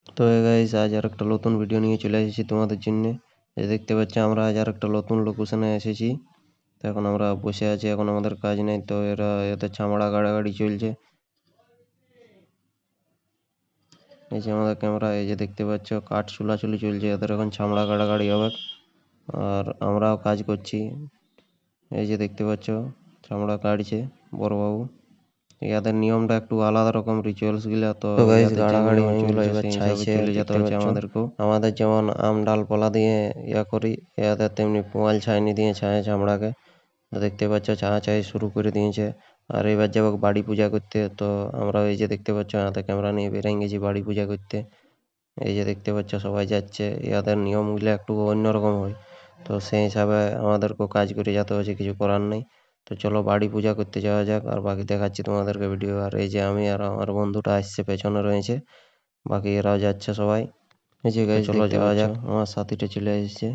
তো গাইস আজ আর একটা নতুন ভিডিও নিয়ে চলে এসেছি তোমাদের জন্য। এই দেখতে পাচ্ছ আমরা আজ আর একটা নতুন লোকেশনে এসেছি। তো এখন আমরা বসে আছি, এখন আমাদের কাজ নেই, তো এতে চামড়া গাড়াগাড়ি চলছে। এই যে আমাদের ক্যামেরা, এই যে দেখতে পাচ্ছ কাঠ চুলাচুলি চলছে, এদের এখন চামড়া গাড়াগাড়ি হবে। আর আমরাও কাজ করছি, এই যে দেখতে পাচ্ছ চামড়া কাটছে বড়বাবু। ইয়াদের নিয়মটা একটু আলাদা রকম, রিচুয়ালস গুলা। তো ইয়াদের যে নিয়ম চলছে সেই হিসাবে চলে যেতে হচ্ছে আমাদেরকেও। আমাদের যেমন আম ডালপালা দিয়ে ইয়া করি, ইয়াদের তেমনি পোয়াল ছাইনি দিয়ে ছায়া চামড়াকে। তো দেখতে পাচ্ছ ছায়া ছাই শুরু করে দিয়েছে। আর এবার যাবো বাড়ি পূজা করতে। তো আমরা এই যে দেখতে পাচ্ছ হাতে ক্যামেরা নিয়ে বেরিয়ে গেছি বাড়ি পূজা করতে। এই যে দেখতে পাচ্ছ সবাই যাচ্ছে, ইয়াদের নিয়মগুলো একটু অন্যরকম হয়। তো সেই হিসাবে আমাদেরকেও কাজ করে যেতে হচ্ছে, কিছু করার নেই। তো চলো বাড়ি পূজা করতে যাওয়া যাক, আর বাকি দেখাচ্ছি তোমাদেরকে ভিডিও। আর এই যে আমি আর আমার বন্ধুটা আসছে, পেছনে রয়েছে, বাকি এরাও যাচ্ছে সবাই। এই যে চলো যাওয়া যাক, আমার সাথীটা চলে এসেছে।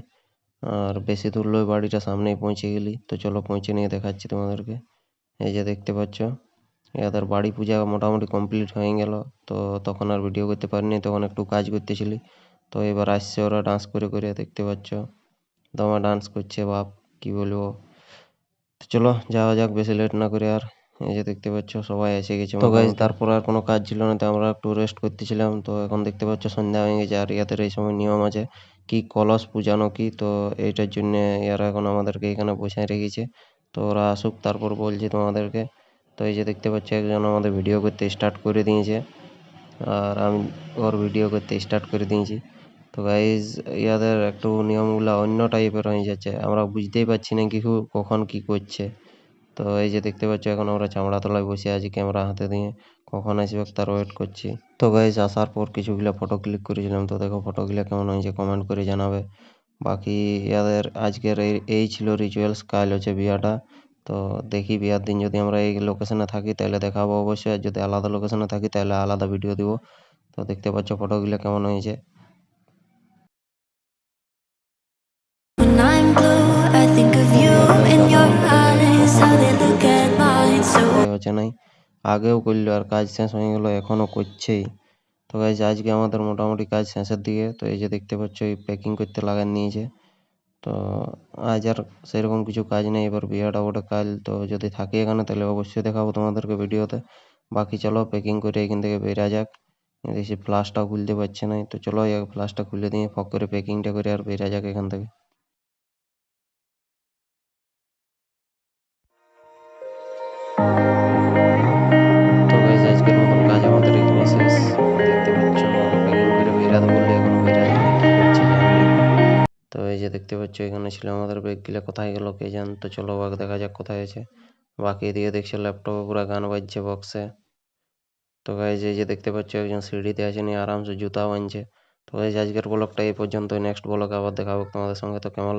আর বেশি দূর লয়, বাড়িটা সামনেই পৌঁছে গেলি। তো চলো পৌঁছে নিয়ে দেখাচ্ছি তোমাদেরকে। এই যে দেখতে পাচ্ছ এদের বাড়ি পূজা মোটামুটি কমপ্লিট হয়ে গেল। তো তখন আর ভিডিও করতে পারিনি, তখন একটু কাজ করতেছিলি। তো এবার আসছে ওরা ডান্স করে করে, দেখতে পাচ্ছ দমা ডান্স করছে, বাপ কি বলবো। তো চলো যাওয়া যাক বেশি লেট না করে। আর এই যে দেখতে পাচ্ছ সবাই এসে গেছে। তো গাইস তারপর আর কোনো কাজ ছিল না, তো আমরা একটু রেস্ট করতেছিলাম। তো এখন দেখতে পাচ্ছ সন্ধ্যা হয়ে গেছে। আর ইয়াদের এই সময় নিয়ম আছে কি কলস পূজানো কি, তো এইটার জন্য এরা এখন আমাদেরকে এখানে বসায় রেখেছে। তো ওরা আসুক তারপর বলছি তোমাদেরকে। তো এই যে দেখতে পাচ্ছ একজন আমাদের ভিডিও করতে স্টার্ট করে দিয়েছে, আর আমি ওর ভিডিও করতে স্টার্ট করে দিয়েছি। তো গাইজ ইয়াদের একটু নিয়মগুলো অন্য টাইপের হয়ে যাচ্ছে, আমরা বুঝতেই পারছি না কিছু কখন কি করছে। তো এই যে দেখতে পাচ্ছ এখন আমরা চামড়া তলায় বসে আছি ক্যামেরা হাতে দিয়ে, কখন আসবে তার ওয়েট করছি। তো গাইজ আসার পর কিছুগুলো ফটো ক্লিক করেছিলাম, তো দেখো ফটোগুলো কেমন হয়েছে কমেন্ট করে জানাবে। বাকি ইয়াদের আজকের এই ছিল রিচুয়ালস, কাল হচ্ছে বিয়াটা। তো দেখি বিয়ার দিন যদি আমরা এই লোকেশনে থাকি তাহলে দেখাবো অবশ্যই, আর যদি আলাদা লোকেশনে থাকি তাহলে আলাদা ভিডিও দিব। তো দেখতে পাচ্ছ ফটোগুলো কেমন হয়েছে। When I'm blue, I think of you and your eyes, how they look at mine so হচ্ছে নাই, আগেও করলো আর কাজ শেষ হয়ে গেল, এখনো করছেই। তো গাইজ আজকে আমাদের মোটামুটি কাজ শেষের দিকে। তো এই যে দেখতে পাচ্ছ এই প্যাকিং করতে লাগান নিয়েছে। তো আজ আর সেরকম কিছু কাজ নেই, এবার বিয়েটা ওটা কাল। তো যদি থাকি এখানে তাহলে অবশ্যই দেখাবো তোমাদেরকে ভিডিওতে। বাকি চলো প্যাকিং করে এখান থেকে বেরা যাক। দেখছি ফ্লাসটাও খুলতে পারছে না, তো চলো ফ্লাসটা খুলে দিয়ে ফক করে প্যাকিংটা করে আর বেরা যাক এখান থেকে। তো গাইজ আজকের মতন কাজ আমাদের এখানে শেষ। দেখতে পাচ্ছ প্যাকিং করে বেরাতে বললে এখনো বেরা যায়নি, কি করছে জানি না। তো এই যে দেখতে পাচ্ছ এখানে ছিল আমাদের ব্যাগগুলো, কোথায় গেল কে জান। তো চলো বাঘ দেখা যাক কোথায় আছে। বাকি এদিকে দেখছি ল্যাপটপে পুরো গান বাজছে বক্সে। তো গাইজ এই যে দেখতে পাচ্ছ একজন সিঁড়িতে আছে, নিয়ে আরামসে জুতা বানছে। তো গাইজ আজকের ব্লগটা এই পর্যন্ত, নেক্সট ব্লগে আবার দেখাবো তোমাদের সঙ্গে। তো কেমন